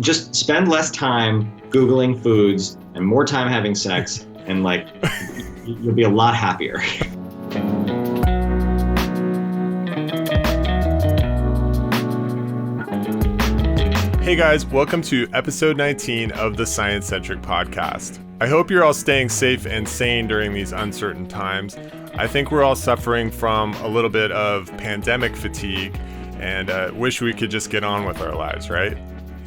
Just spend less time Googling foods and more time having sex, and you'll be a lot happier. Hey guys, welcome to episode 19 of the Science-Centric Podcast. I hope you're all staying safe and sane during these uncertain times. I think we're all suffering from a little bit of pandemic fatigue and wish we could just get on with our lives, right?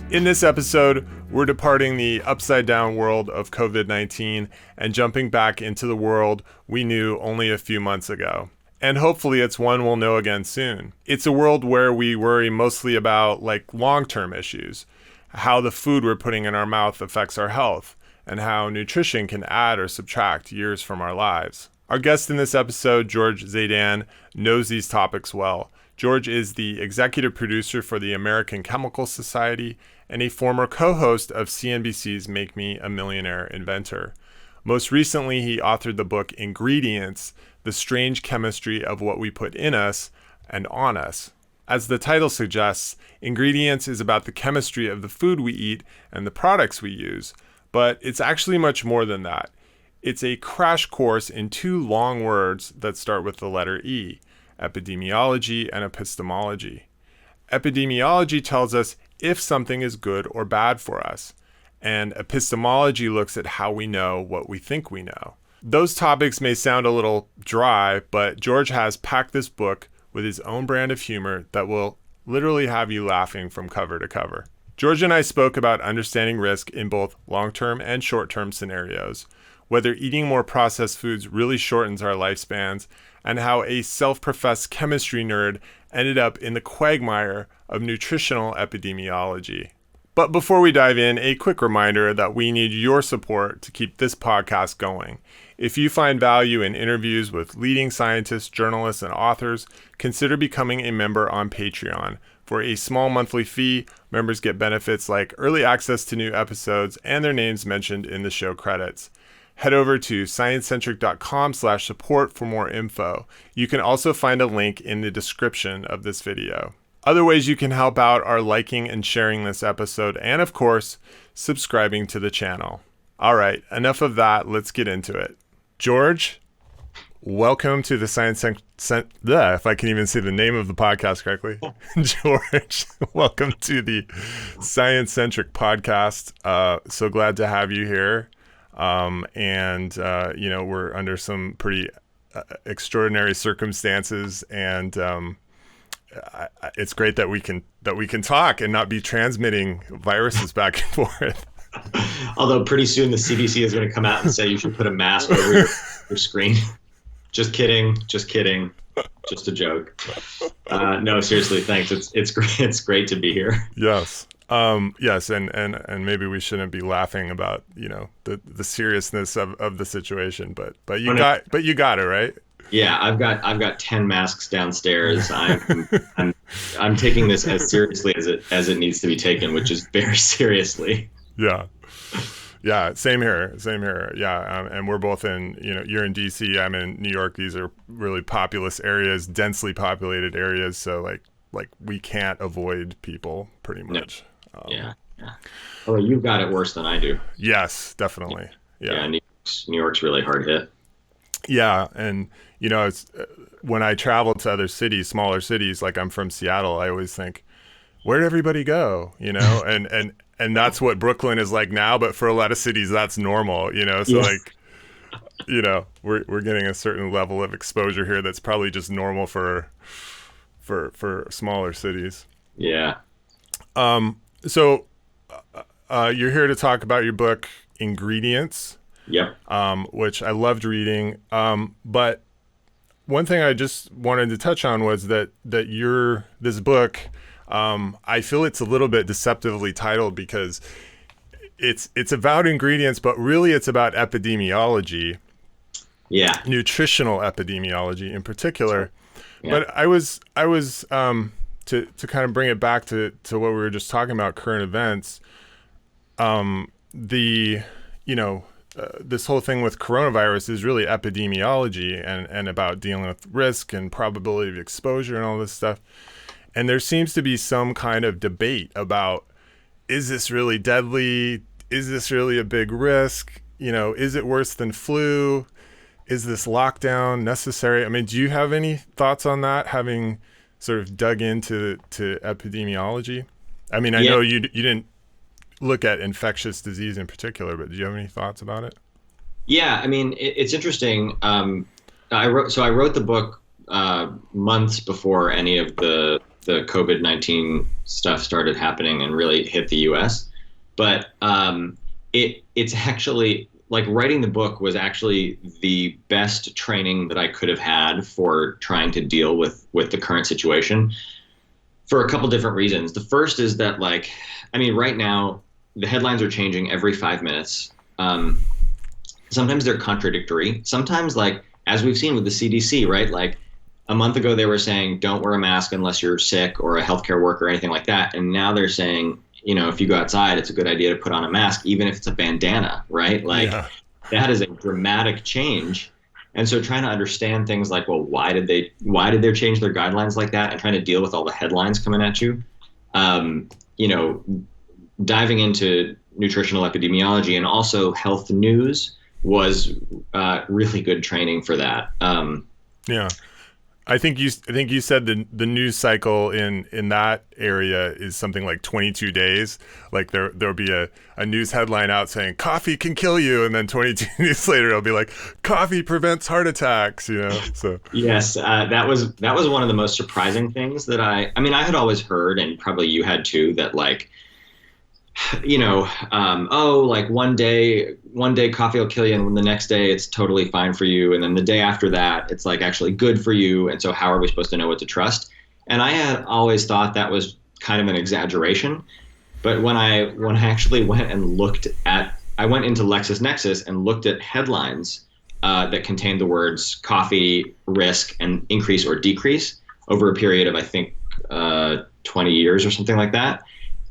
In this episode, we're departing the upside-down world of COVID-19 and jumping back into the world we knew only a few months ago. And hopefully it's one we'll know again soon. It's a world where we worry mostly about long-term issues, how the food we're putting in our mouth affects our health, and how nutrition can add or subtract years from our lives. Our guest in this episode, George Zaidan, knows these topics well. George is the executive producer for the American Chemical Society and a former co-host of CNBC's Make Me a Millionaire Inventor. Most recently, he authored the book Ingredients, The Strange Chemistry of What We Put in Us and On Us. As the title suggests, Ingredients is about the chemistry of the food we eat and the products we use, but it's actually much more than that. It's a crash course in two long words that start with the letter E, epidemiology and epistemology. Epidemiology tells us if something is good or bad for us, and epistemology looks at how we know what we think we know. Those topics may sound a little dry, but George has packed this book with his own brand of humor that will literally have you laughing from cover to cover. George and I spoke about understanding risk in both long-term and short-term scenarios, whether eating more processed foods really shortens our lifespans, and how a self-professed chemistry nerd ended up in the quagmire of nutritional epidemiology. But before we dive in, a quick reminder that we need your support to keep this podcast going. If you find value in interviews with leading scientists, journalists, and authors, consider becoming a member on Patreon. For a small monthly fee, members get benefits like early access to new episodes and their names mentioned in the show credits. Head over to sciencecentric.com/support for more info. You can also find a link in the description of this video. Other ways you can help out are liking and sharing this episode, and of course, subscribing to the channel. All right, enough of that. Let's get into it. George, welcome to the if I can even say the name of the podcast correctly. George, welcome to the Science-Centric Podcast. So glad to have you here. We're under some pretty extraordinary circumstances, and it's great that we can talk and not be transmitting viruses back and forth. Although pretty soon the CDC is going to come out and say you should put a mask over your screen. Just kidding. Just a joke. No, seriously, thanks. It's great. It's great to be here. Yes. Yes, and maybe we shouldn't be laughing about the seriousness of the situation, but you got it right. Yeah, I've got 10 masks downstairs. I'm taking this as seriously as it needs to be taken, which is very seriously. Yeah. Same here. Yeah, and we're both in. You're in DC. I'm in New York. These are really populous areas, densely populated areas. So like we can't avoid people pretty much. No. Yeah. Oh, you've got it worse than I do. Yes, definitely. Yeah. New York's really hard hit. Yeah, and it's when I travel to other cities, smaller cities, like I'm from Seattle, I always think, where'd everybody go? And that's what Brooklyn is like now, but for a lot of cities that's normal, so yeah. We're getting a certain level of exposure here that's probably just normal for smaller cities. Yeah. So you're here to talk about your book Ingredients. Yep. Which I loved reading. But one thing I just wanted to touch on was that this book, I feel it's a little bit deceptively titled because it's about ingredients, but really it's about epidemiology. Yeah. Nutritional epidemiology in particular. Yeah. But I was to kind of bring it back to what we were just talking about, current events. This whole thing with coronavirus is really epidemiology and about dealing with risk and probability of exposure and all this stuff. And there seems to be some kind of debate about, is this really deadly? Is this really a big risk? Is it worse than flu? Is this lockdown necessary? I mean, do you have any thoughts on that, having sort of dug into epidemiology? I mean, I know you didn't look at infectious disease in particular, but do you have any thoughts about it? Yeah, I mean, it's interesting. I wrote the book months before any of the COVID-19 stuff started happening and really hit the U.S. But it's actually, like, writing the book was actually the best training that I could have had for trying to deal with the current situation, for a couple different reasons. The first is that, like, I mean, right now the headlines are changing every 5 minutes. Sometimes they're contradictory. Sometimes, like, as we've seen with the CDC, right? Like, a month ago they were saying don't wear a mask unless you're sick or a healthcare worker or anything like that, and now they're saying, if you go outside, it's a good idea to put on a mask, even if it's a bandana, right? Like, that is a dramatic change. And so trying to understand things like, well, why did they change their guidelines like that, and trying to deal with all the headlines coming at you, diving into nutritional epidemiology and also health news was really good training for that. Yeah. I think you said the news cycle in that area is something like 22 days. Like there'll be a news headline out saying coffee can kill you, and then 22 days later it'll be like coffee prevents heart attacks. So yes, that was one of the most surprising things that I mean, I had always heard, and probably you had too, that, like, like one day coffee will kill you, and the next day it's totally fine for you, and then the day after that it's, like, actually good for you, and so how are we supposed to know what to trust? And I had always thought that was kind of an exaggeration. But when I actually went and I went into LexisNexis and looked at headlines that contained the words coffee risk and increase or decrease over a period of, I think, 20 years or something like that.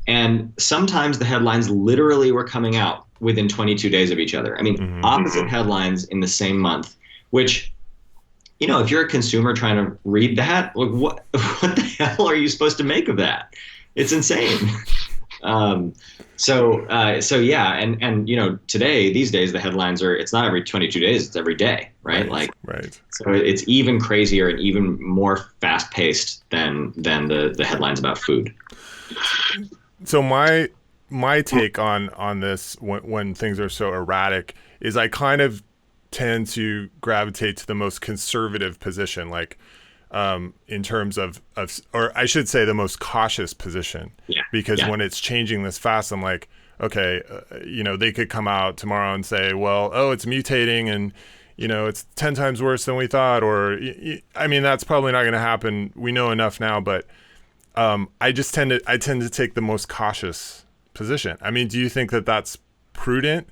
And sometimes the headlines literally were coming out within 22 days of each other. I mean, opposite headlines in the same month, which, if you're a consumer trying to read that, like, what the hell are you supposed to make of that? It's insane. So yeah. And today, these days, the headlines it's not every 22 days, it's every day, right? Right. So it's even crazier and even more fast paced than the headlines about food. So my take on this, when things are so erratic, is I kind of tend to gravitate to the most conservative position, like in terms of, or I should say the most cautious position, because when it's changing this fast, I'm like, okay, they could come out tomorrow and say, well, it's mutating and, it's 10 times worse than we thought, or, I mean, that's probably not going to happen. We know enough now, but I tend to take the most cautious position. I mean, do you think that that's prudent?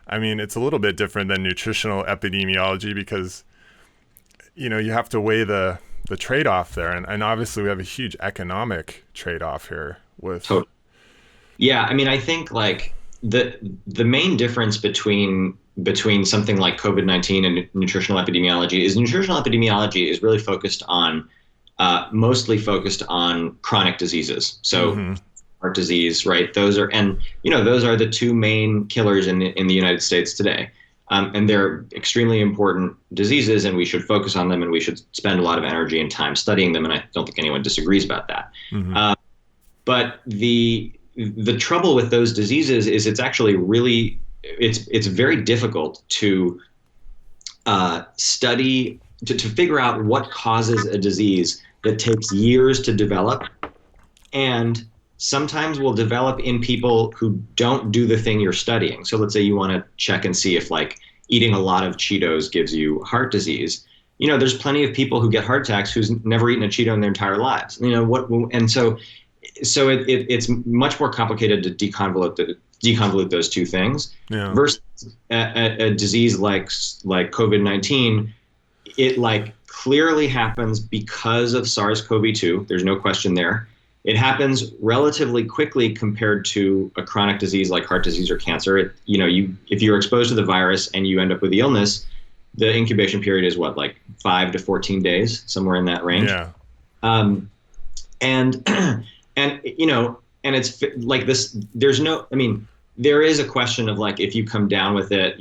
I mean, it's a little bit different than nutritional epidemiology because, you have to weigh the trade-off there. And obviously we have a huge economic trade-off here with. Totally. Yeah. I mean, I think, like, the main difference between something like COVID-19 and nutritional epidemiology is really focused on, mostly focused on chronic diseases. So heart disease, right? Those are the two main killers in the United States today. And they're extremely important diseases, and we should focus on them, and we should spend a lot of energy and time studying them. And I don't think anyone disagrees about that. But the trouble with those diseases is it's actually really, it's very difficult to study, to figure out what causes a disease that takes years to develop, and sometimes will develop in people who don't do the thing you're studying. So let's say you want to check and see if, like, eating a lot of Cheetos gives you heart disease. There's plenty of people who get heart attacks who's never eaten a Cheeto in their entire lives. And so it's much more complicated to deconvolute those two things. Yeah. Versus a disease like COVID-19. It, like, clearly happens because of SARS-CoV-2. There's no question there. It happens relatively quickly compared to a chronic disease like heart disease or cancer. If you're exposed to the virus and you end up with the illness, the incubation period is what, like 5 to 14 days, somewhere in that range. Yeah. And and it's like this, there is a question of like, if you come down with it,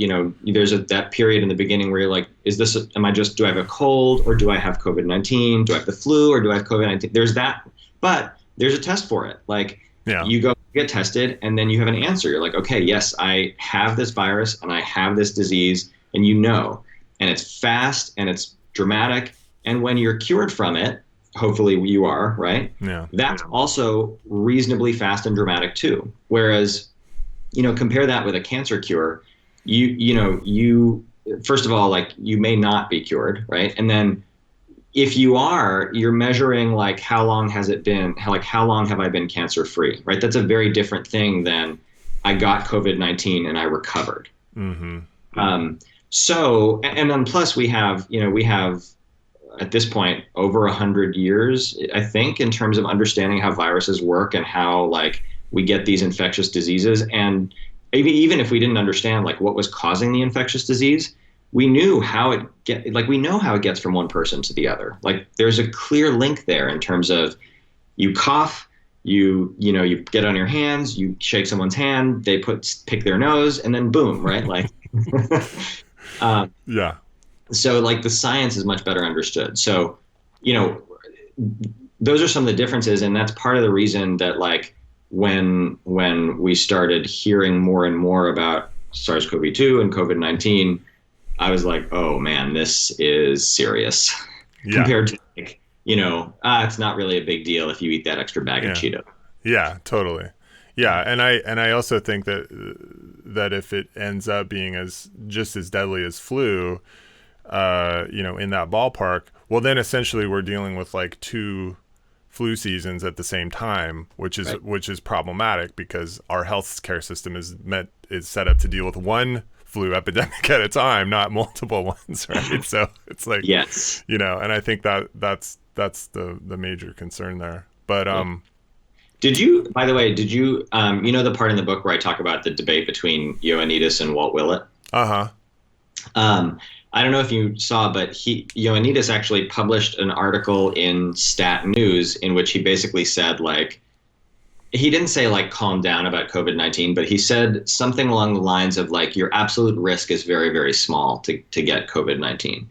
there's that period in the beginning where you're like, do I have a cold, or do I have COVID-19? Do I have the flu, or do I have COVID-19? There's that, but there's a test for it. Like, you go get tested, and then you have an answer. You're like, okay, yes, I have this virus and I have this disease, and and it's fast and it's dramatic. And when you're cured from it, hopefully you are, right? Yeah. That's also reasonably fast and dramatic too. Whereas, compare that with a cancer cure. You first of all, like, you may not be cured, right? And then if you are, you're measuring like, how long has it been? How long have I been cancer free, right? That's a very different thing than I got COVID-19 and I recovered. Mm-hmm. So, and then plus we have at this point over 100 years, I think, in terms of understanding how viruses work and how like we get these infectious diseases. And even if we didn't understand like what was causing the infectious disease, we knew how we know how it gets from one person to the other. Like, there's a clear link there in terms of, you cough, you get on your hands, you shake someone's hand, they pick their nose, and then boom, right? Like, yeah. So like the science is much better understood. So, those are some of the differences. And that's part of the reason that like when we started hearing more and more about SARS-CoV-2 and COVID-19, I was like, oh man, this is serious. Yeah. Compared to like, it's not really a big deal if you eat that extra bag of Cheetos. Yeah, totally. Yeah. And I also think that if it ends up being just as deadly as flu, in that ballpark, well, then essentially we're dealing with like 2 flu seasons at the same time, which is problematic, because our healthcare system is set up to deal with one flu epidemic at a time, not multiple ones, right? So it's like, yes, and I think that's the major concern there. But by the way, the part in the book where I talk about the debate between Ioannidis and Walt Willett? I don't know if you saw, but Ioannidis actually published an article in Stat News in which he basically said, like, he didn't say like calm down about COVID-19, but he said something along the lines of like, your absolute risk is very, very small to get COVID-19.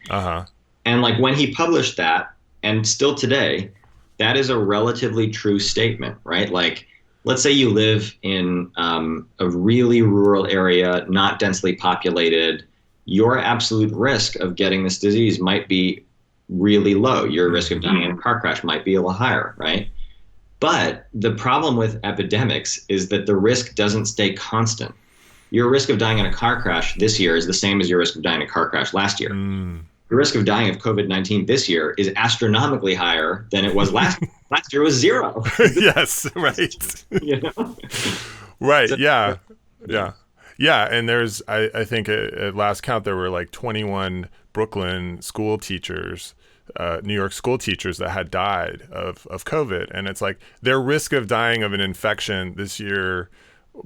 And like, when he published that, and still today, that is a relatively true statement, right? Like, let's say you live in a really rural area, not densely populated, your absolute risk of getting this disease might be really low. Your risk of dying in a car crash might be a little higher, right? But the problem with epidemics is that the risk doesn't stay constant. Your risk of dying in a car crash this year is the same as your risk of dying in a car crash last year. The risk of dying of COVID-19 this year is astronomically higher than it was last year. Last year was 0. Yes, right. Right, yeah. Yeah, and there's, I think at last count, there were like 21 Brooklyn school teachers, New York school teachers that had died of COVID. And it's like, their risk of dying of an infection this year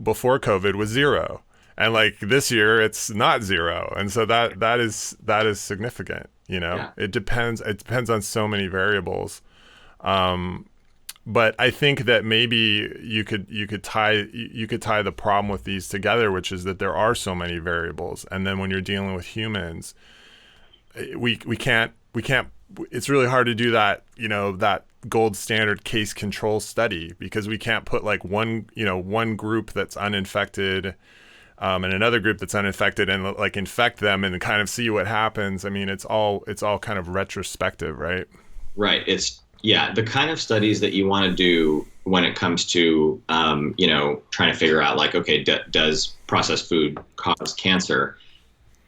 before COVID was 0. And like this year, it's not 0. And so that is significant, Yeah. It depends on so many variables. But I think that maybe you could tie the problem with these together, which is that there are so many variables, and then when you're dealing with humans, we can't. It's really hard to do that. That gold standard case control study, because we can't put like one group that's uninfected, and another group that's uninfected, and like infect them and kind of see what happens. I mean, it's all kind of retrospective, right? Right. Yeah, the kind of studies that you want to do when it comes to, trying to figure out like, okay, does processed food cause cancer?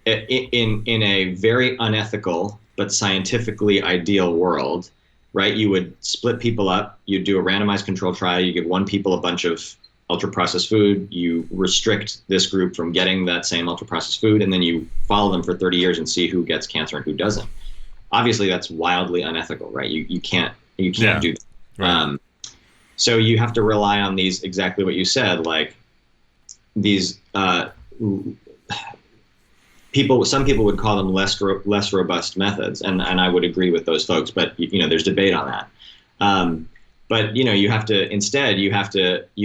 In a very unethical but scientifically ideal world, right? You would split people up. You'd do a randomized control trial. You give one people a bunch of ultra-processed food. You restrict this group from getting that same ultra-processed food, and then you follow them for 30 years and see who gets cancer and who doesn't. Obviously, that's wildly unethical, right? You can't do that. Right. So you have to rely on these, exactly what you said, like these some people would call them less robust methods, and I would agree with those folks, but there's debate on that. But you have to instead you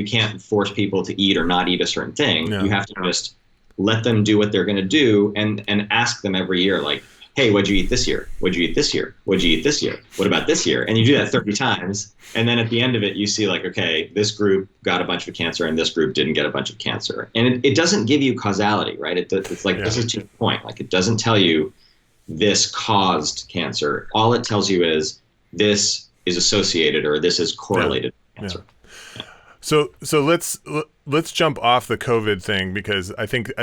can't force people to eat or not eat a certain thing. Yeah. You have to just let them do what they're going to do, and ask them every year, like, hey, what'd you eat this year? What'd you eat this year? What'd you eat this year? What about this year? And you do that 30 times. And then at the end of it, you see like, okay, this group got a bunch of cancer and this group didn't get a bunch of cancer. And it doesn't give you causality, right? It's like, this is to the point. Like, it doesn't tell you this caused cancer. All it tells you is this is associated or this is correlated to cancer. Yeah. So let's jump off the COVID thing, because I think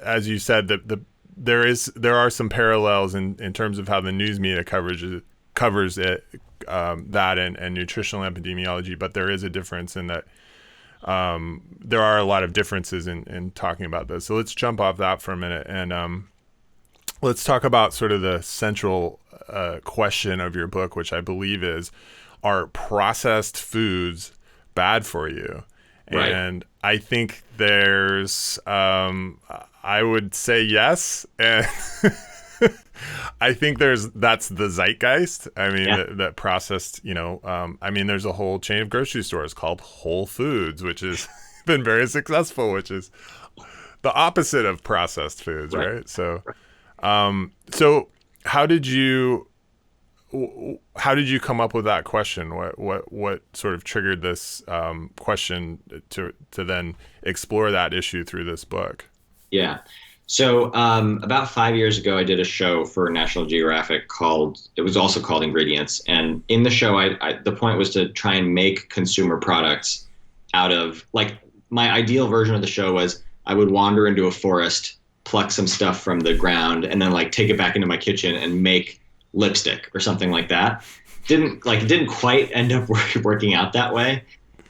as you said, that there are some parallels in terms of how the news media covers it, that and nutritional epidemiology, but there is a difference in that there are a lot of differences in talking about this. So let's jump off that for a minute, and let's talk about sort of the central question of your book, which I believe is, are processed foods bad for you? Right. And I think there's I would say yes, and I think that's the zeitgeist. I mean, that processed, I mean, there's a whole chain of grocery stores called Whole Foods, which has been very successful, which is the opposite of processed foods, right? So, so how did you come up with that question? What sort of triggered this question to then explore that issue through this book? Yeah. So about 5 years ago, I did a show for National Geographic it was also called Ingredients. And in the show, the point was to try and make consumer products out of, like, my ideal version of the show was I would wander into a forest, pluck some stuff from the ground, and then like take it back into my kitchen and make lipstick or something like that. It didn't quite end up working out that way,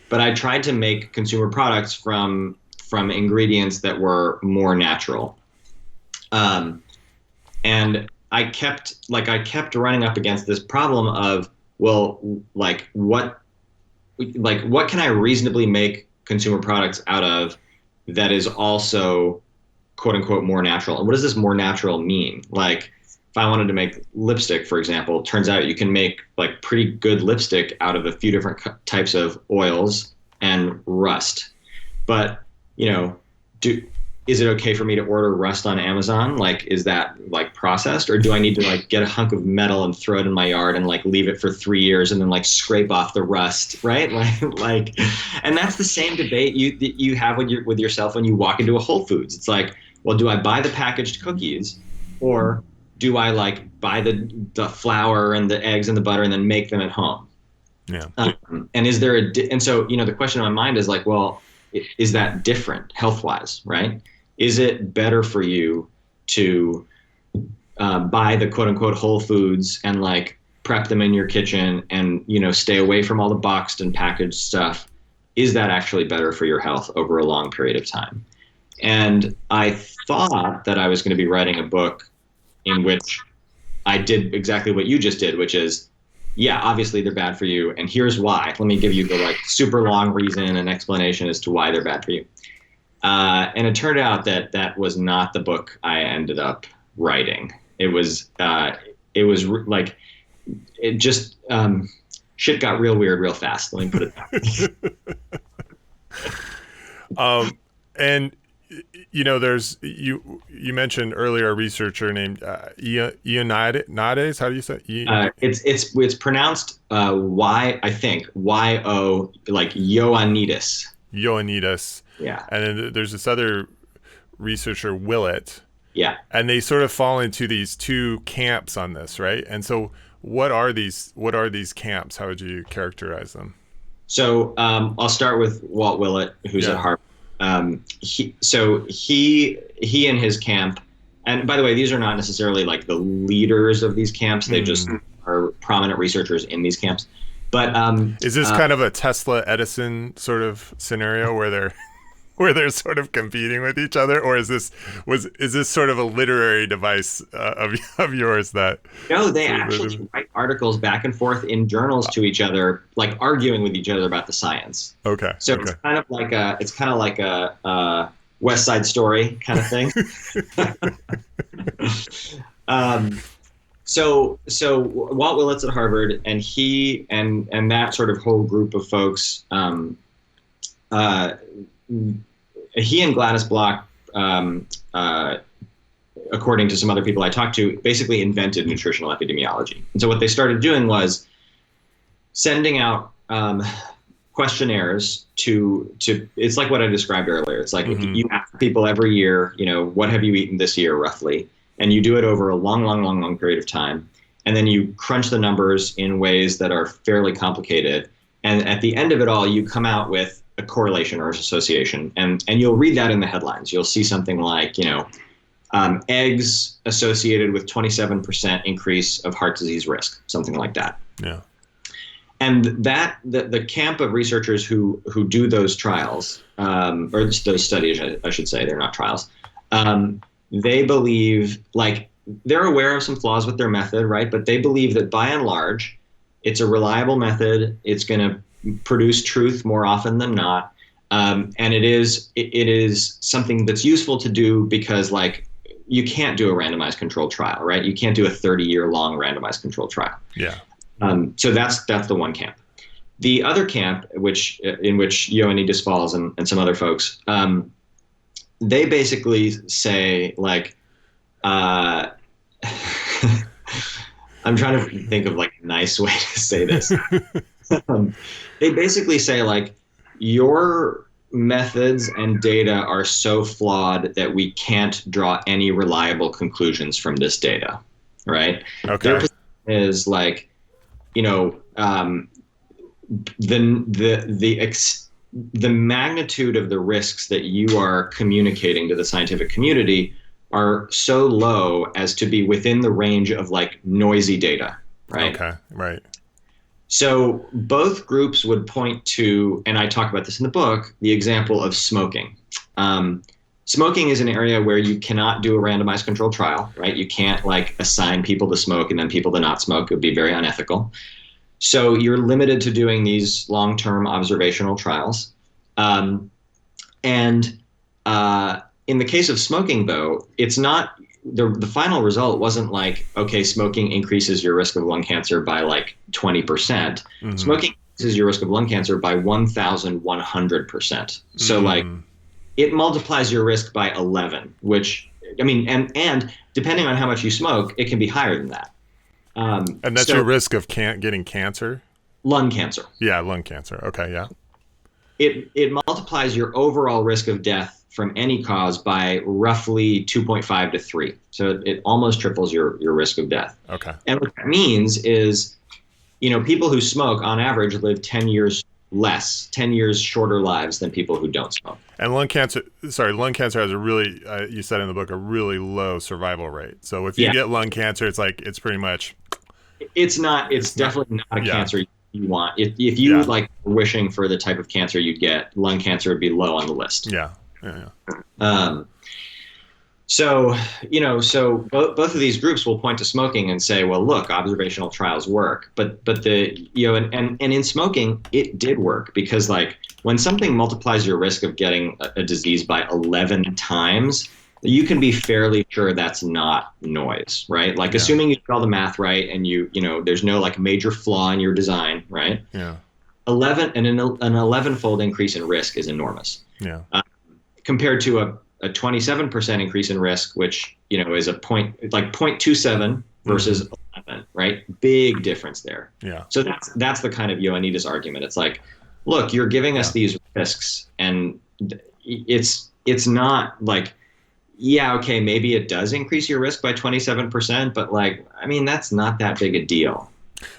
but I tried to make consumer products from ingredients that were more natural. And I kept running up against this problem of, well, what can I reasonably make consumer products out of that is also quote unquote more natural? And what does this more natural mean? Like, if I wanted to make lipstick, for example, it turns out you can make like pretty good lipstick out of a few different types of oils and rust. But, is it okay for me to order rust on Amazon? Like, is that like processed, or do I need to like get a hunk of metal and throw it in my yard and like leave it for 3 years and then like scrape off the rust, right? Like, and that's the same debate you have with yourself when you walk into a Whole Foods. It's like, well, do I buy the packaged cookies, or do I like buy the flour and the eggs and the butter and then make them at home? Yeah. And is there and so, the question in my mind is like, well, is that different health-wise, right? Is it better for you to buy the quote-unquote Whole Foods and like prep them in your kitchen and, stay away from all the boxed and packaged stuff? Is that actually better for your health over a long period of time? And I thought that I was going to be writing a book in which I did exactly what you just did, which is, yeah, obviously they're bad for you, and here's why. Let me give you the like super long reason and explanation as to why they're bad for you. And it turned out that was not the book I ended up writing. It was like, it just, shit got real weird real fast. Let me put it that way. And there's you mentioned earlier a researcher named Ioannidis. How do you say it? It's pronounced Y, I think, Y-O, like Ioannidis. Ioannidis. Yeah. And then there's this other researcher, Willett. Yeah. And they sort of fall into these two camps on this, right? And so what are these camps? How would you characterize them? So I'll start with Walt Willett, who's at Harvard. He and his camp, and by the way, these are not necessarily like the leaders of these camps. They just are prominent researchers in these camps. But is this kind of a Tesla Edison sort of scenario where they're sort of competing with each other, or is this sort of a literary device of yours that? No, they actually write articles back and forth in journals to each other, like arguing with each other about the science. Okay. So it's kind of like a West Side Story kind of thing. So Walt Willett's at Harvard, and he and that sort of whole group of folks, he and Gladys Block, according to some other people I talked to, basically invented nutritional epidemiology. And so what they started doing was sending out questionnaires to it's like what I described earlier. It's like if you ask people every year, what have you eaten this year roughly? And you do it over a long period of time. And then you crunch the numbers in ways that are fairly complicated. And at the end of it all, you come out with a correlation or association. And you'll read that in the headlines. You'll see something like, eggs associated with 27% increase of heart disease risk, something like that. Yeah. And that the camp of researchers who do those trials, or those studies, I should say, they're not trials. They believe, like, they're aware of some flaws with their method, right? But they believe that by and large, it's a reliable method. It's going to produce truth more often than not. And it is something that's useful to do because, like, you can't do a randomized controlled trial, right? You can't do a 30-year-long randomized controlled trial. Yeah. So that's the one camp. The other camp, in which Ioannidis falls and some other folks, they basically say, like, I'm trying to think of like a nice way to say this. They basically say, like, your methods and data are so flawed that we can't draw any reliable conclusions from this data, right? Okay. Their position is like, the magnitude of the risks that you are communicating to the scientific community are so low as to be within the range of, like, noisy data, right? Okay, right. So both groups would point to, and I talk about this in the book, the example of smoking. Smoking is an area where you cannot do a randomized controlled trial, right? You can't, like, assign people to smoke and then people to not smoke. It would be very unethical. So you're limited to doing these long-term observational trials. In the case of smoking, though, it's not the final result wasn't like, okay, smoking increases your risk of lung cancer by like 20%. Mm-hmm. Smoking increases your risk of lung cancer by 1,100%. So like it multiplies your risk by 11, which, I mean, and depending on how much you smoke, it can be higher than that. And that's your risk of getting cancer? Lung cancer. Yeah, lung cancer. Okay, yeah. It multiplies your overall risk of death from any cause by roughly 2.5 to 3. So it almost triples your risk of death. Okay. And what that means is, people who smoke on average live 10 years shorter lives than people who don't smoke. And lung cancer has a really, you said in the book, a really low survival rate. So if you get lung cancer, it's pretty much. It's definitely not a cancer you want. If you like wishing for the type of cancer you'd get, lung cancer would be low on the list. Yeah. So both of these groups will point to smoking and say, well, look, observational trials work, but and in smoking it did work because, like, when something multiplies your risk of getting a disease by 11 times, you can be fairly sure that's not noise, right? Like, assuming you did all the math right and there's no like major flaw in your design, right? Yeah. An 11-fold increase in risk is enormous. Yeah. Compared to a 27% increase in risk, which, is a 0.27 versus 11, right? Big difference there. Yeah. So that's the kind of Ioannidis argument. It's like, look, you're giving us these risks, and it's not like, okay, maybe it does increase your risk by 27%, but, like, I mean, that's not that big a deal.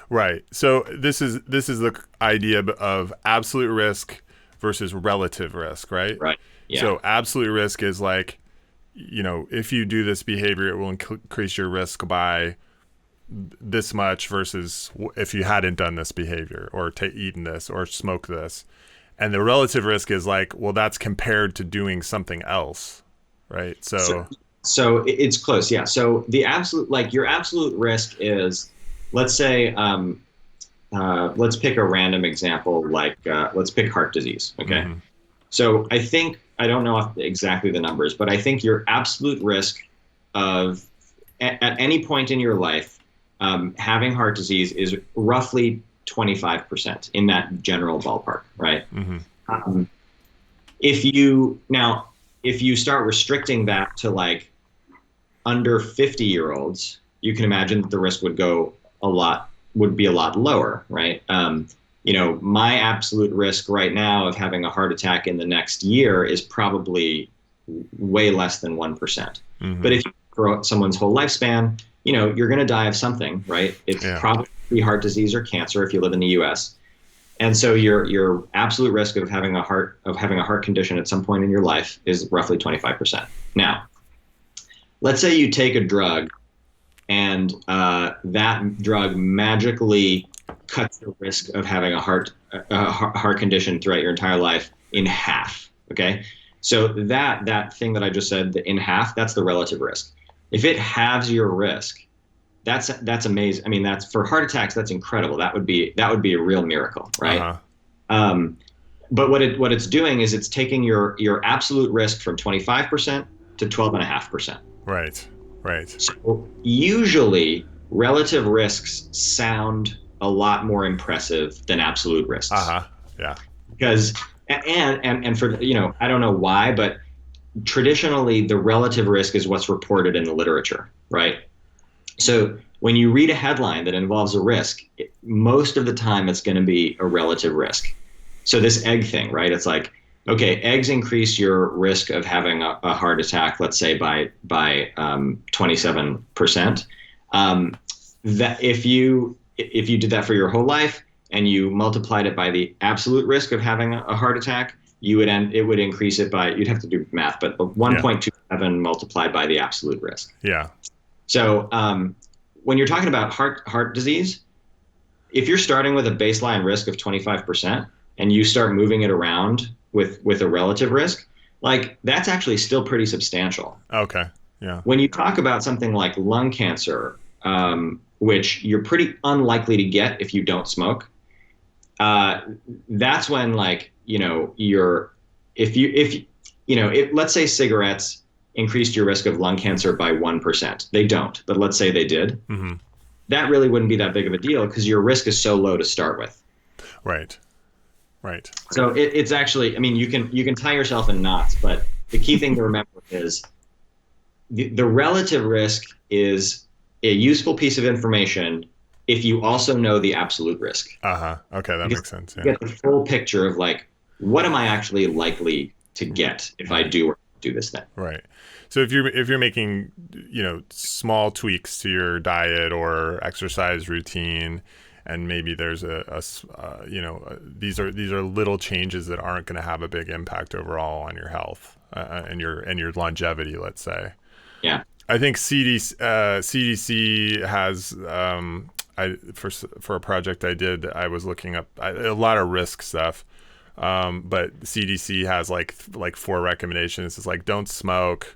Right. So this is the idea of absolute risk versus relative risk, right? Right. Yeah. So absolute risk is like, if you do this behavior, it will increase your risk by this much versus if you hadn't done this behavior or eaten this or smoked this. And the relative risk is like, well, that's compared to doing something else, right? So it's close. Yeah. So the your absolute risk is, let's say, let's pick a random example, like let's pick heart disease. Okay. Mm-hmm. So I don't know exactly the numbers, but I think your absolute risk of at any point in your life having heart disease is roughly 25% in that general ballpark, right? If you start restricting that to like under 50-year-olds, you can imagine that the risk would be a lot lower, right? My absolute risk right now of having a heart attack in the next year is probably way less than 1%. But if you for someone's whole lifespan, you're going to die of something, right? It's probably heart disease or cancer if you live in the U.S. And so your absolute risk of having a heart condition at some point in your life is roughly 25%. Now, let's say you take a drug and that drug magically cuts the risk of having a heart condition throughout your entire life in half. Okay, so that thing that I just said, the in half, that's the relative risk. If it halves your risk, that's amazing. I mean, that's for heart attacks. That's incredible. That would be a real miracle, right? But what it's doing is it's taking your absolute risk from 25% to 12.5%. Right. So usually relative risks sound a lot more impressive than absolute risks. Yeah. Because and for I don't know why, but traditionally the relative risk is what's reported in the literature, right? So when you read a headline that involves a risk, most of the time it's going to be a relative risk. So this egg thing, right? It's like, okay, eggs increase your risk of having a heart attack, let's say by 27%. That if you did that for your whole life and you multiplied it by the absolute risk of having a heart attack, it would increase it by, you'd have to do math, but 1.27 multiplied by the absolute risk. Yeah. So when you're talking about heart disease, if you're starting with a baseline risk of 25% and you start moving it around with a relative risk, like that's actually still pretty substantial. Okay. Yeah. When you talk about something like lung cancer, which you're pretty unlikely to get if you don't smoke, that's when let's say cigarettes increased your risk of lung cancer by 1%. They don't, but let's say they did. That really wouldn't be that big of a deal because your risk is so low to start with. Right. So it's actually, I mean, you can tie yourself in knots, but the key thing to remember is the relative risk is a useful piece of information if you also know the absolute risk. Okay, that makes sense. Yeah. You get the full picture of like, what am I actually likely to get if I do this thing? Right. So if you're making small tweaks to your diet or exercise routine, and maybe there's these are little changes that aren't going to have a big impact overall on your health and your longevity, let's say. Yeah. I think CDC has for a project I did, I was looking up a lot of risk stuff. But CDC has like 4 recommendations. It's like, don't smoke,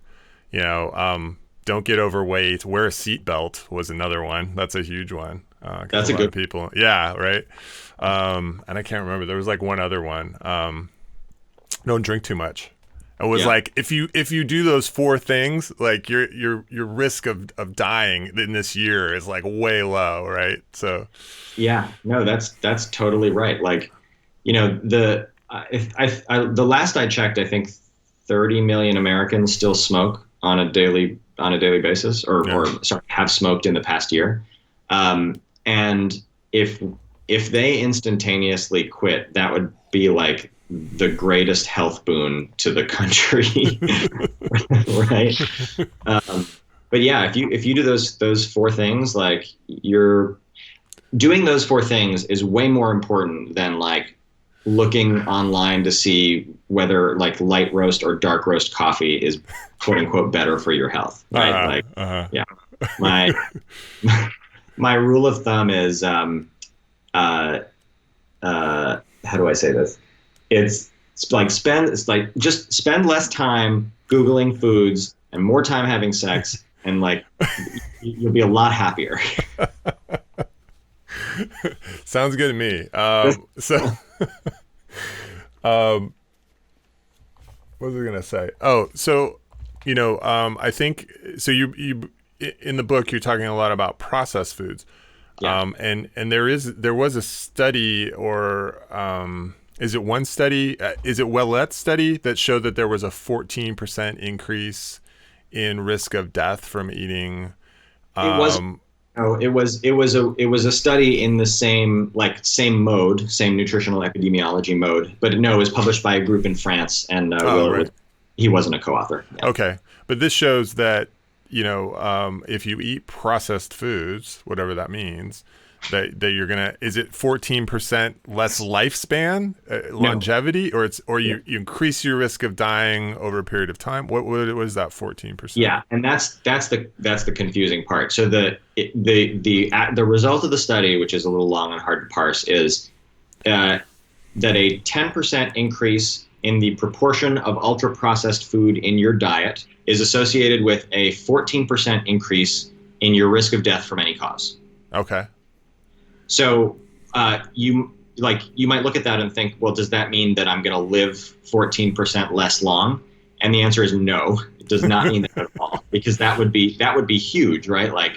don't get overweight, wear a seatbelt was another one. That's a huge one. That's a good people. Yeah. Right. And I can't remember. There was like one other one. Don't drink too much. It was like, if you do those 4 things, like your risk of dying in this year is like way low. Right. So. Yeah, no, that's totally right. Like, the last I checked, I think 30 million Americans still smoke on a daily basis, or have smoked in the past year. And if they instantaneously quit, that would be like the greatest health boon to the country, right? But yeah, if you do those 4 things, like you're doing those 4 things is way more important than like looking online to see whether like light roast or dark roast coffee is quote unquote better for your health, right? Yeah. My rule of thumb is how do I say this? It's like just spend less time Googling foods and more time having sex, and like you'll be a lot happier. Sounds good to me. What was I gonna say? Oh, so I think so. You in the book, you're talking a lot about processed foods. Yeah. And there was a study, or is it one study? Is it Willett's study that showed that there was a 14% increase in risk of death from eating? It was a study in the same mode, same nutritional epidemiology mode, but no, it was published by a group in France, and Willett he wasn't a co-author. Yeah. Okay, but this shows that if you eat processed foods, whatever that means, that you're gonna, is it 14% less lifespan, longevity, or you increase your risk of dying over a period of time? What is that 14%? Yeah, and that's the confusing part. So the result of the study, which is a little long and hard to parse, is that a 10% increase in the proportion of ultra-processed food in your diet is associated with a 14% increase in your risk of death from any cause. Okay. So you might look at that and think, well, does that mean that I'm going to live 14% less long? And the answer is no. It does not mean that at all, because that would be huge, right? Like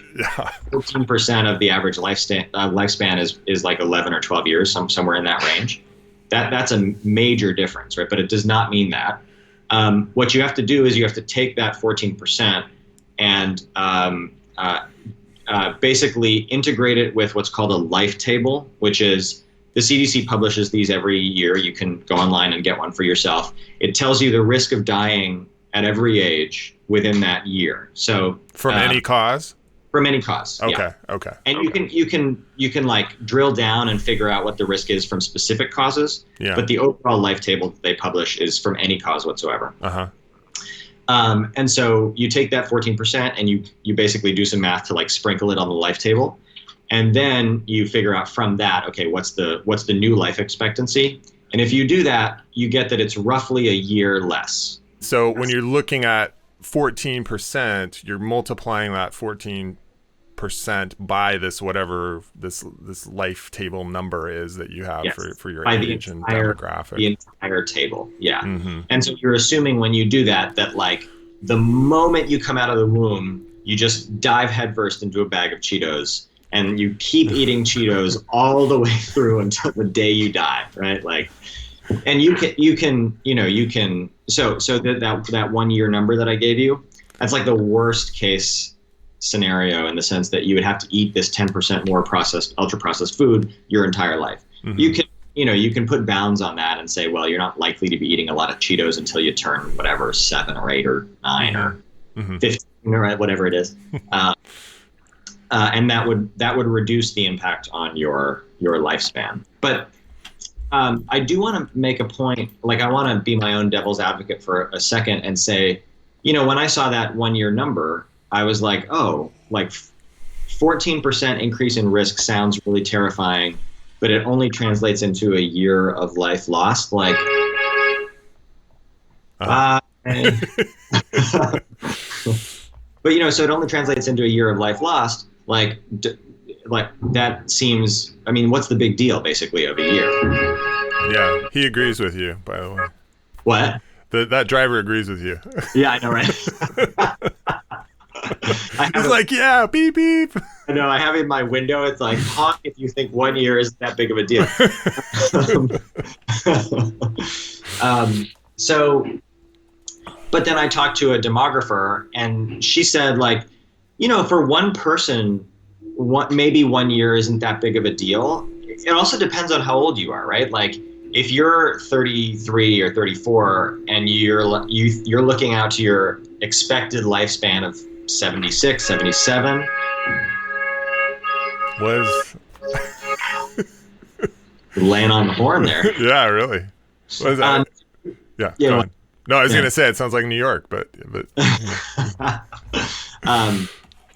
14% of the average lifespan is like 11 or 12 years, somewhere in that range. That's a major difference, right? But it does not mean that. What you have to do is you have to take that 14% and basically integrate it with what's called a life table, which is the CDC publishes these every year. You can go online and get one for yourself. It tells you the risk of dying at every age within that year. So from any cause? From any cause. Okay. Yeah. Okay. And you can like drill down and figure out what the risk is from specific causes. Yeah. But the overall life table that they publish is from any cause whatsoever. Uh-huh. And so you take that 14% and you basically do some math to like sprinkle it on the life table. And then you figure out from that, okay, what's the new life expectancy? And if you do that, you get that it's roughly a year less. So when you're looking at 14%, you're multiplying that 14% by this whatever this life table number is that you have for your age and demographic. The entire table, yeah. Mm-hmm. And so you're assuming when you do that like the moment you come out of the womb, you just dive headfirst into a bag of Cheetos and you keep eating Cheetos all the way through until the day you die, right? Like, and you can so that 1 year number that I gave you, that's like the worst case scenario in the sense that you would have to eat this 10% more ultra processed food your entire life. Mm-hmm. You can put bounds on that and say, well, you're not likely to be eating a lot of Cheetos until you turn whatever 7 or 8 or 9 or 15 or whatever it is. And that would reduce the impact on your lifespan. But I do want to make a point, like I want to be my own devil's advocate for a second and say, when I saw that 1 year number, I was like, oh, like 14% increase in risk sounds really terrifying, but it only translates into a year of life lost. Like, but so it only translates into a year of life lost. Like that seems, I mean, what's the big deal basically of a year? Yeah, he agrees with you, by the way. What? That driver agrees with you. Yeah, I know, right? He's like, yeah, beep, beep. I know, I have in my window, it's like, honk if you think 1 year isn't that big of a deal. But then I talked to a demographer, and she said, like, for one person, maybe 1 year isn't that big of a deal. It also depends on how old you are, right? Like, if you're 33 or 34 and you're looking out to your expected lifespan of 76, 77. Laying on the horn there. Yeah, really. What is that? Yeah, go on. No, I was going to say it sounds like New York, but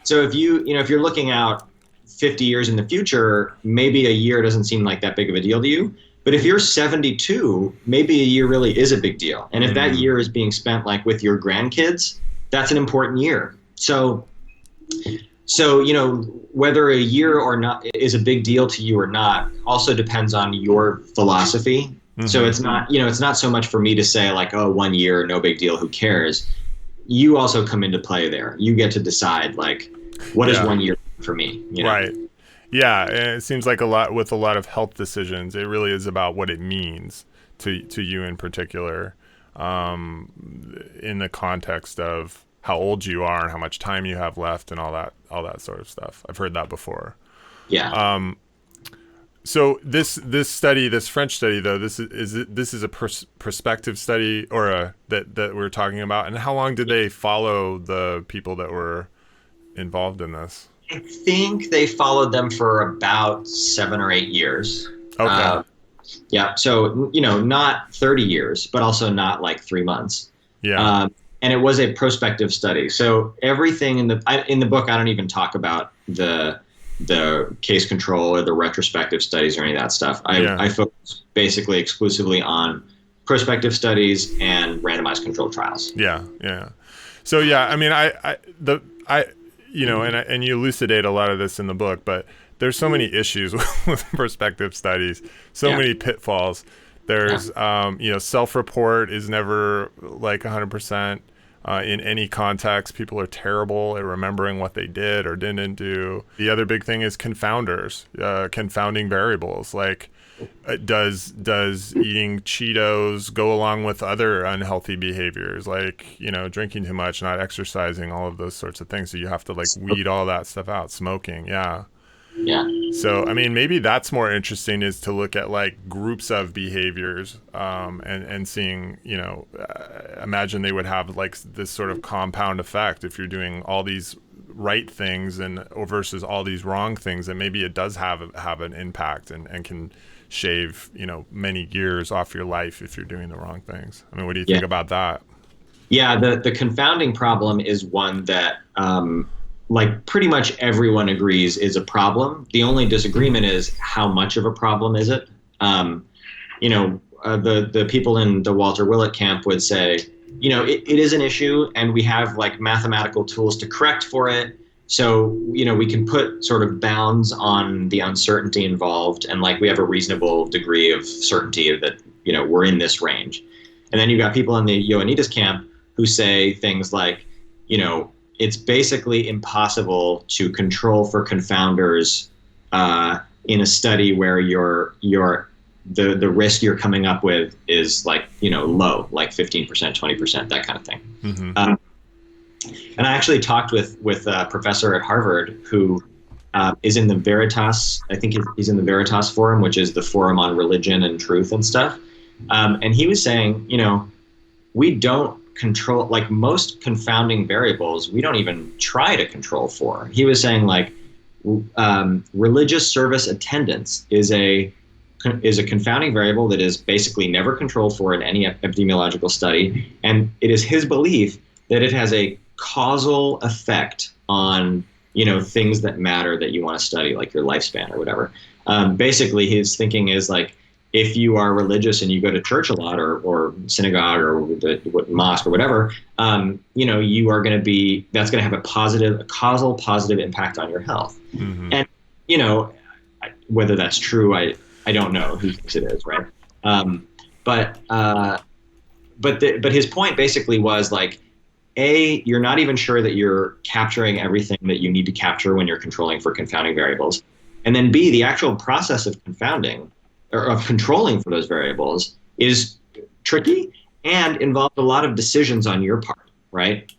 so if you're looking out 50 years in the future, maybe a year doesn't seem like that big of a deal to you. But if you're 72, maybe a year really is a big deal. And if that year is being spent like with your grandkids, that's an important year. So whether a year or not is a big deal to you or not also depends on your philosophy. Mm-hmm. So it's not so much for me to say like, oh, 1 year, no big deal, who cares? You also come into play there. You get to decide like, What is 1 year for me? You know? Right. Yeah, and it seems like a lot of health decisions, it really is about what it means to you in particular, in the context of how old you are and how much time you have left and all that sort of stuff. I've heard that before. Yeah. So this study, this French study, though, this is a prospective study or that we're talking about. And how long did they follow the people that were involved in this? I think they followed them for about 7 or 8 years. Okay. Yeah. So, not 30 years, but also not like 3 months. Yeah. And it was a prospective study. So everything in the book, I don't even talk about the case control or the retrospective studies or any of that stuff. I focus basically exclusively on prospective studies and randomized controlled trials. Yeah. Yeah. So, yeah, I mean, and you elucidate a lot of this in the book, but there's so many issues with prospective studies, so many pitfalls. There's, self-report is never like 100% in any context. People are terrible at remembering what they did or didn't do. The other big thing is confounders, confounding variables. Like, does eating Cheetos go along with other unhealthy behaviors, like, drinking too much, not exercising, all of those sorts of things? So you have to like weed all that stuff out. Smoking. Yeah. So, I mean, maybe that's more interesting, is to look at like groups of behaviors, and seeing, imagine they would have like this sort of compound effect if you're doing all these right things versus all these wrong things, that maybe it does have an impact and can shave, many years off your life if you're doing the wrong things. I mean, what do you think about that? Yeah, the confounding problem is one that, like pretty much everyone agrees is a problem. The only disagreement is how much of a problem is it? The people in the Walt or Willett camp would say, it is an issue and we have like mathematical tools to correct for it. So, we can put sort of bounds on the uncertainty involved, and like we have a reasonable degree of certainty that, we're in this range. And then you got people in the Ioannidis camp who say things like, it's basically impossible to control for confounders in a study where the risk you're coming up with is like, low, like 15%, 20%, that kind of thing. Mm-hmm. And I actually talked with a professor at Harvard who is in the Veritas, I think he's in the Veritas Forum, which is the forum on religion and truth and stuff. And he was saying, we don't control, like most confounding variables, we don't even try to control for. He was saying like religious service attendance is a confounding variable that is basically never controlled for in any epidemiological study. And it is his belief that it has a causal effect on, things that matter that you want to study, like your lifespan or whatever. Basically, his thinking is like, if you are religious and you go to church a lot or synagogue or mosque or whatever, you are going to be, that's going to have a causal positive impact on your health. Mm-hmm. And, whether that's true, I don't know. Who thinks it is, right? But his point basically was like, A, you're not even sure that you're capturing everything that you need to capture when you're controlling for confounding variables. And then B, the actual process of confounding or of controlling for those variables is tricky and involves a lot of decisions on your part, right?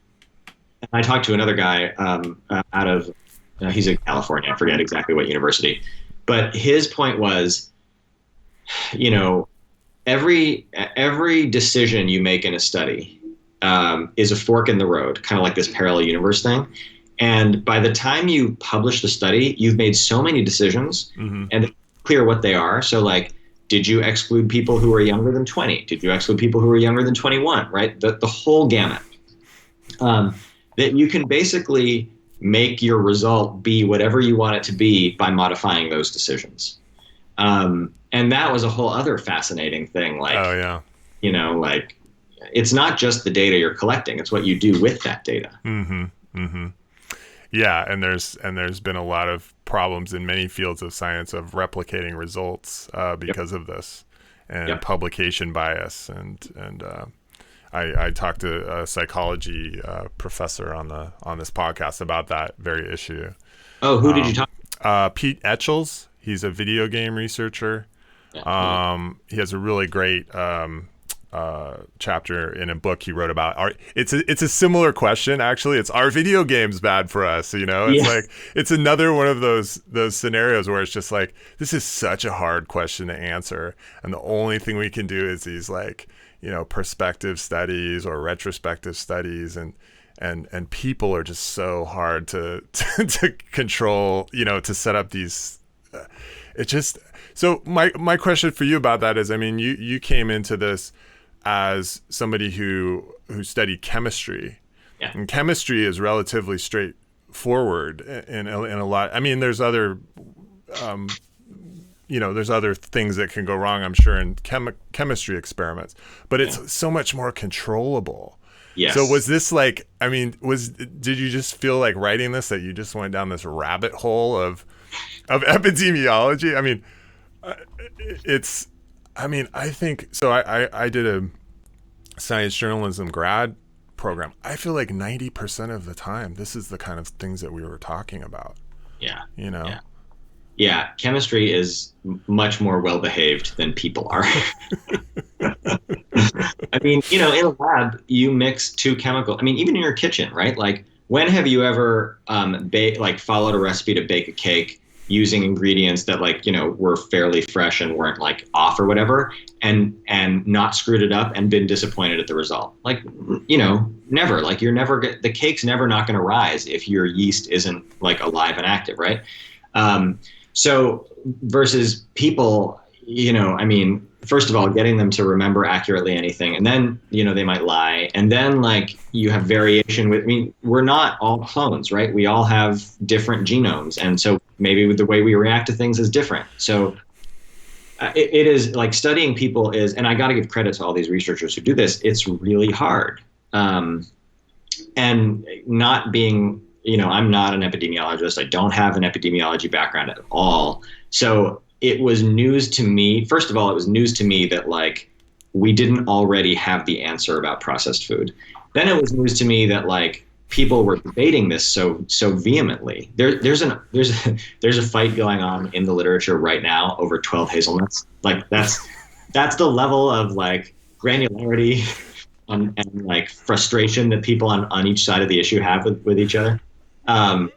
And I talked to another guy out of, he's in California, I forget exactly what university, but his point was, every decision you make in a study is a fork in the road, kind of like this parallel universe thing. And by the time you publish the study, you've made so many decisions, mm-hmm. and it's clear what they are. So like, did you exclude people who are younger than 20? Did you exclude people who are younger than 21, right? The whole gamut. That you can basically make your result be whatever you want it to be by modifying those decisions. And that was a whole other fascinating thing. Like, oh, yeah. Like it's not just the data you're collecting, it's what you do with that data. Mm-hmm. Mm-hmm. Yeah, and there's been a lot of problems in many fields of science of replicating results because of this and publication bias, and I talked to a psychology professor on this podcast about that very issue. Oh, who did you talk Pete Etchells. He's a video game researcher. to? He has a really great chapter in a book he wrote about. It's a similar question, actually. It's, are video games bad for us? You know, it's like, it's another one of those scenarios where it's just like, this is such a hard question to answer, and the only thing we can do is these, like, you know, perspective studies or retrospective studies, and people are just so hard to control, you know, to set up these. So my question for you about that is, I mean, you came into this as somebody who studied chemistry, and chemistry is relatively straightforward in a lot. I mean, there's other, you know, there's other things that can go wrong, I'm sure, in chemistry experiments, but it's so much more controllable. Yes. So was this like, I mean, did you just feel like writing this, that you just went down this rabbit hole of epidemiology? I mean, I think so. I did a science journalism grad program. I feel like 90% of the time, this is the kind of things that we were talking about. Yeah. You know? Yeah. Chemistry is much more well-behaved than people are. I mean, you know, in a lab, you mix two chemicals. I mean, even in your kitchen, right? Like, when have you ever followed a recipe to bake a cake using ingredients that, like, you know, were fairly fresh and weren't like off or whatever, and not screwed it up and been disappointed at the result? Like, you know, never. Like, the cake's never not going to rise if your yeast isn't like alive and active, right? So versus people, you know, I mean, first of all, getting them to remember accurately anything, and then, you know, they might lie, and then, like, you have variation with, I mean, we're not all clones, right? We all have different genomes, and so maybe the way we react to things is different. So it is like, studying people is, and I got to give credit to all these researchers who do this, it's really hard. And not being, you know, I'm not an epidemiologist. I don't have an epidemiology background at all. So it was news to me. First of all, it was news to me that, like, we didn't already have the answer about processed food. Then it was news to me that, like, people were debating this so vehemently. There's a fight going on in the literature right now over 12 hazelnuts. Like, that's the level of, like, granularity and like frustration that people on each side of the issue have with each other. So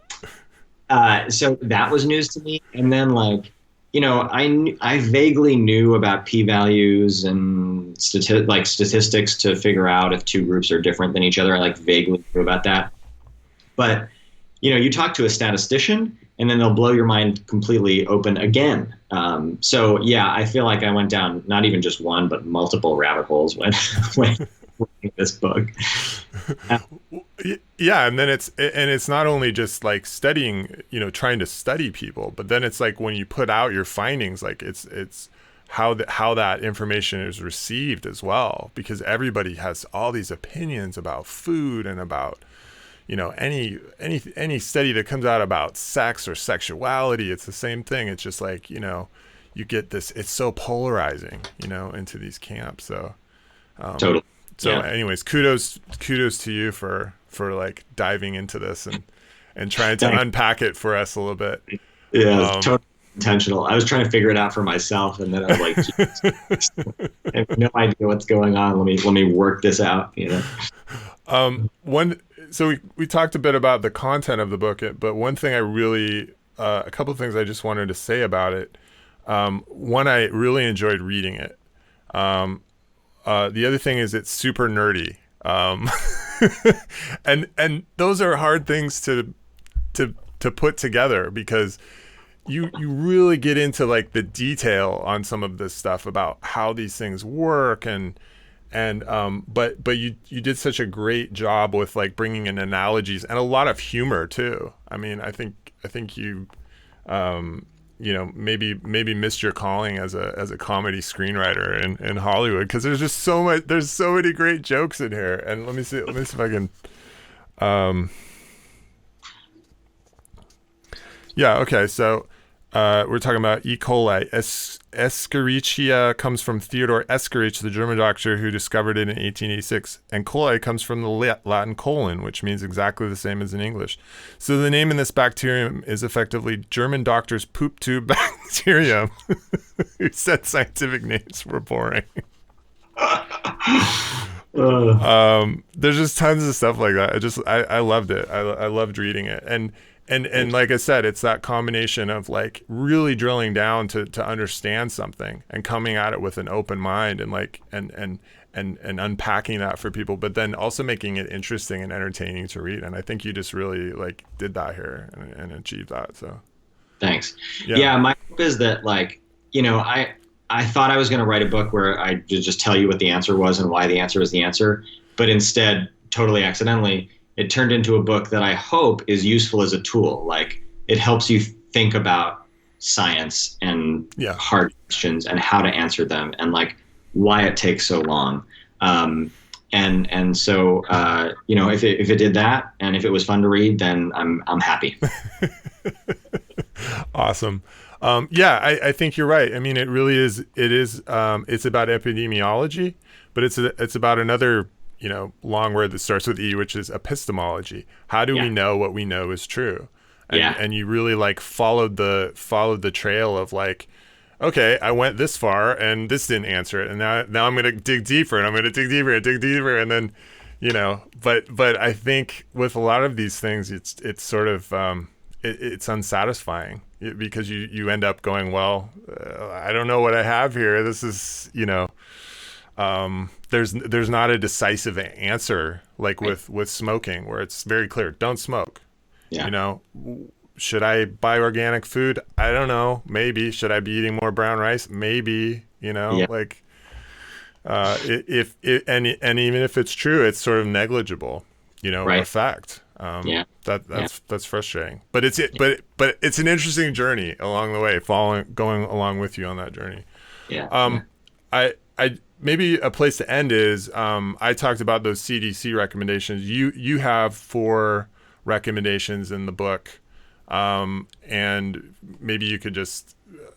that was news to me. And then, like, you know, I vaguely knew about p-values and statistics to figure out if two groups are different than each other. I, like, vaguely knew about that. But, you know, you talk to a statistician and then they'll blow your mind completely open again. So yeah, I feel like I went down not even just one, but multiple rabbit holes when reading this book. Yeah, and then it's not only just like studying, you know, trying to study people, but then it's like when you put out your findings, like it's how that information is received as well, because everybody has all these opinions about food and about, you know, any study that comes out about sex or sexuality. It's the same thing. It's just like, you know, you get this, it's so polarizing, you know, into these camps. So Totally. So anyways, kudos to you for like diving into this and trying to unpack it for us a little bit. Yeah, totally intentional. I was trying to figure it out for myself, and then I was like, Jesus, I have no idea what's going on. Let me work this out, you know. So we talked a bit about the content of the book, but one thing a couple of things I just wanted to say about it. One, I really enjoyed reading it. The other thing is it's super nerdy. And those are hard things to put together, because you really get into like the detail on some of this stuff about how these things work, but you did such a great job with like bringing in analogies and a lot of humor too. I mean, I think you you know, maybe missed your calling as a comedy screenwriter in Hollywood, because there's just there's so many great jokes in here. And let me see if I can. Yeah. Okay. So We're talking about E. coli. Escherichia comes from Theodor Escherich, the German doctor who discovered it in 1886. And coli comes from the Latin colon, which means exactly the same as in English. So the name in this bacterium is effectively German doctor's poop tube bacterium, who said scientific names were boring. There's just tons of stuff like that. I loved it. I loved reading it. And like I said, it's that combination of like really drilling down to understand something and coming at it with an open mind and like and unpacking that for people, but then also making it interesting and entertaining to read. And I think you just really like did that here and achieved that. So thanks. Yeah, my hope is that like, you know, I thought I was going to write a book where I just tell you what the answer was and why the answer is the answer, but instead, totally accidentally, it turned into a book that I hope is useful as a tool. Like it helps you think about science and hard questions and how to answer them and like why it takes so long. And so, you know, if it did that and if it was fun to read, then I'm happy. Awesome. I think you're right. I mean, it really is. It's about epidemiology, but it's about another, you know, long word that starts with E, which is epistemology. How do we know what we know is true? And you really like followed the trail of like, okay, I went this far and this didn't answer it, and now I'm going to dig deeper, and I'm going to dig deeper, and then, you know, but I think with a lot of these things, it's sort of it's unsatisfying because you end up going, well, I don't know what I have here. This is, you know. There's not a decisive answer like with smoking where it's very clear, don't smoke. You know, should I buy organic food? I don't know. Maybe. Should I be eating more brown rice? Maybe, you know, like, if even if it's true, it's sort of negligible, you know, effect. That's frustrating, but it's an interesting journey along the way, going along with you on that journey. I maybe a place to end is I talked about those CDC recommendations. You have 4 recommendations in the book, and maybe you could just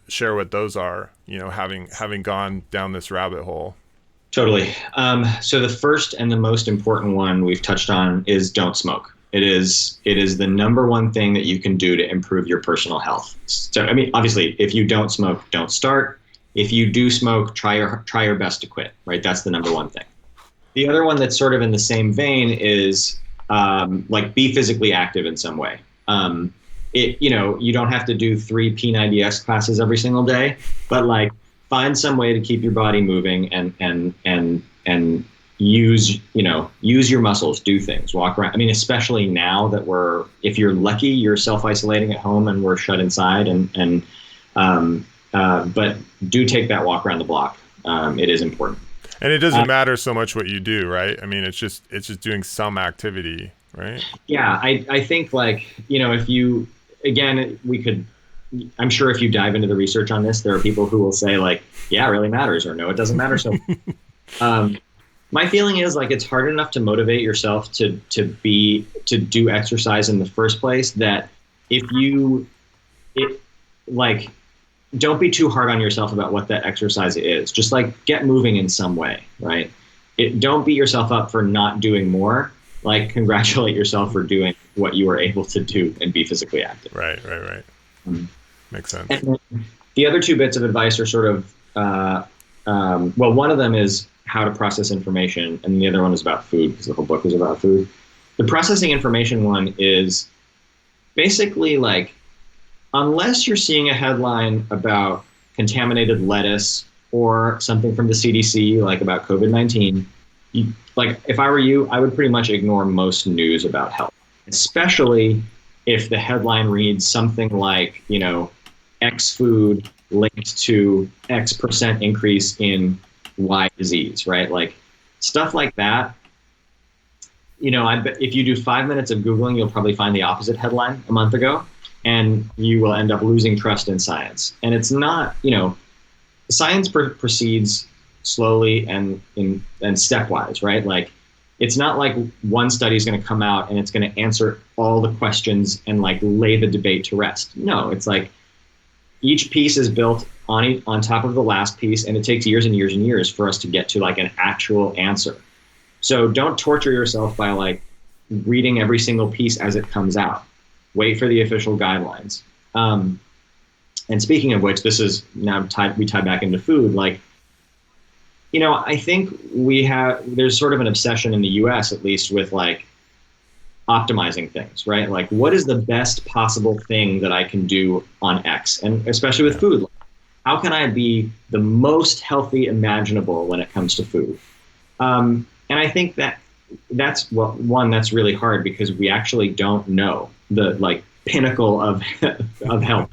share what those are, you know, having gone down this rabbit hole. Totally. So the first and the most important one we've touched on is don't smoke. It is the number one thing that you can do to improve your personal health. So, I mean, obviously, if you don't smoke, don't start. If you do smoke, try your best to quit, right? That's the number one thing. The other one that's sort of in the same vein is like be physically active in some way. You know, you don't have to do 3 P90X classes every single day, but like find some way to keep your body moving and use your muscles, do things, walk around. I mean, especially now that if you're lucky, you're self-isolating at home and we're shut inside but do take that walk around the block. It is important. And it doesn't matter so much what you do, right? I mean, it's just doing some activity, right? Yeah, I think like, you know, if you, again, I'm sure if you dive into the research on this, there are people who will say like, yeah, it really matters, or no, it doesn't matter so much. My feeling is like it's hard enough to motivate yourself to do exercise in the first place that don't be too hard on yourself about what that exercise is. Just like get moving in some way, right? Don't beat yourself up for not doing more. Like congratulate yourself for doing what you were able to do and be physically active. Right. Makes sense. And the other 2 bits of advice are sort of, one of them is how to process information, and the other one is about food because the whole book is about food. The processing information one is basically like, unless you're seeing a headline about contaminated lettuce or something from the CDC, like about COVID-19, like if I were you, I would pretty much ignore most news about health, especially if the headline reads something like, you know, X food linked to X% increase in Y disease, right? Like stuff like that. You know, I bet if you do 5 minutes of Googling, you'll probably find the opposite headline a month ago. And you will end up losing trust in science. And it's not, you know, science proceeds slowly and stepwise, right? Like, it's not like one study is going to come out and it's going to answer all the questions and like lay the debate to rest. No, it's like each piece is built on top of the last piece, and it takes years and years and years for us to get to like an actual answer. So don't torture yourself by like reading every single piece as it comes out. Wait for the official guidelines. And speaking of which, this is now we tie back into food. Like, you know, I think there's sort of an obsession in the US, at least, with like optimizing things, right? Like, what is the best possible thing that I can do on X? And especially with food, how can I be the most healthy imaginable when it comes to food? And I think that's really hard, because we actually don't know the like pinnacle of health.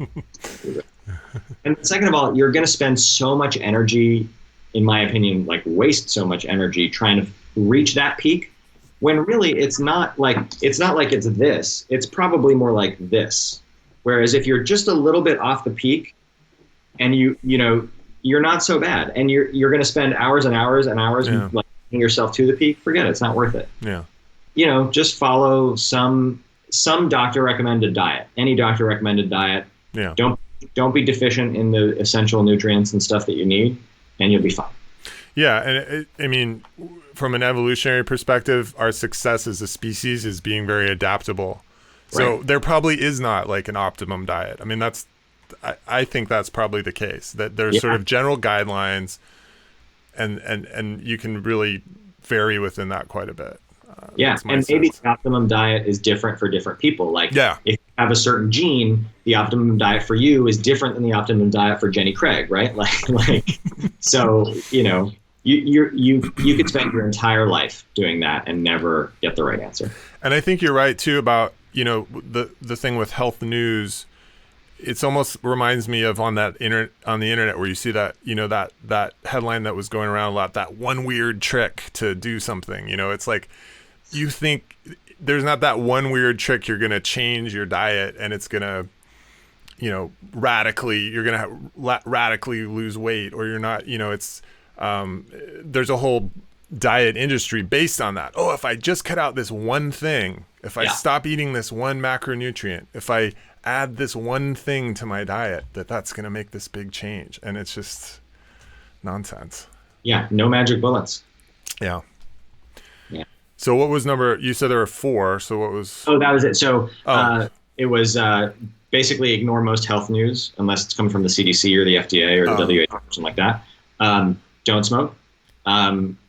And second of all, you're going to spend so much energy, in my opinion, like waste so much energy trying to reach that peak, when really it's not like it's this. It's probably more like this. Whereas if you're just a little bit off the peak, and you know you're not so bad, and you're going to spend hours and hours and hours like getting yourself to the peak, forget it. It's not worth it. Yeah. You know, just follow some doctor recommended diet. Any doctor recommended diet. Yeah. Don't be deficient in the essential nutrients and stuff that you need, and you'll be fine. Yeah, and I mean, from an evolutionary perspective, our success as a species is being very adaptable. So Right. there probably is not like an optimum diet. I mean, I think that's probably the case, that there's sort of general guidelines, and you can really vary within that quite a bit. And maybe the optimum diet is different for different people. Like, if you have a certain gene, the optimum diet for you is different than the optimum diet for Jenny Craig, right? Like, so, you know, you could spend your entire life doing that and never get the right answer. And I think you're right too about, you know, the thing with health news. It's almost reminds me of on the internet where you see that, you know, that headline that was going around a lot, that one weird trick to do something. You know, it's like, you think there's not that one weird trick. You're going to change your diet and it's going to, you know, you're going to radically lose weight, or you're not, you know, it's, there's a whole diet industry based on that. Oh, if I just cut out this one thing, if I stop eating this one macronutrient, if I add this one thing to my diet, that's going to make this big change. And it's just nonsense. Yeah. No magic bullets. Yeah. So what was you said there were 4. So what was? Oh, that was it. So it was basically ignore most health news unless it's coming from the CDC or the FDA or the WHO or something like that. Don't smoke.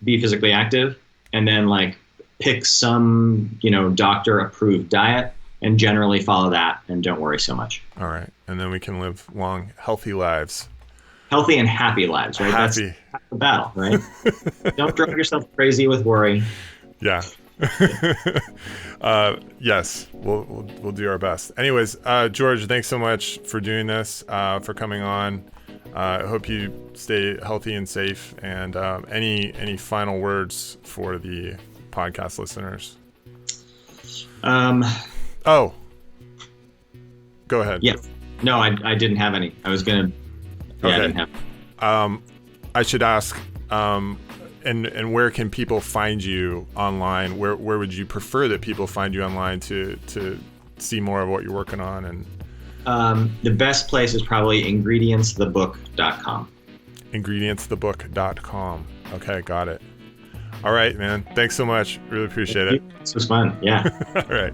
Be physically active, and then like pick some, you know, doctor approved diet and generally follow that, and don't worry so much. All right. And then we can live long, healthy lives. Healthy and happy lives, right? Happy. That's the battle, right? Don't drive yourself crazy with worry. Yeah. Yes, we'll do our best. Anyways, George, thanks so much for doing this, for coming on. I hope you stay healthy and safe. And any final words for the podcast listeners? Go ahead. Yeah. No, I didn't have any. I was gonna. Yeah, okay. I didn't have. I should ask. And where can people find you online? Where would you prefer that people find you online to see more of what you're working on? And the best place is probably ingredientsthebook.com. Ingredientsthebook.com. Okay, got it. All right, man. Thanks so much. Really appreciate it. This was fun. Yeah. All right.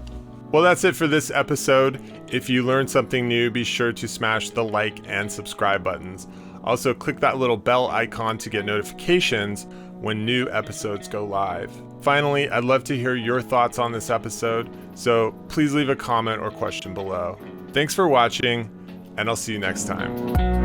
Well, that's it for this episode. If you learned something new, be sure to smash the like and subscribe buttons. Also, click that little bell icon to get notifications when new episodes go live. Finally, I'd love to hear your thoughts on this episode, so please leave a comment or question below. Thanks for watching, and I'll see you next time.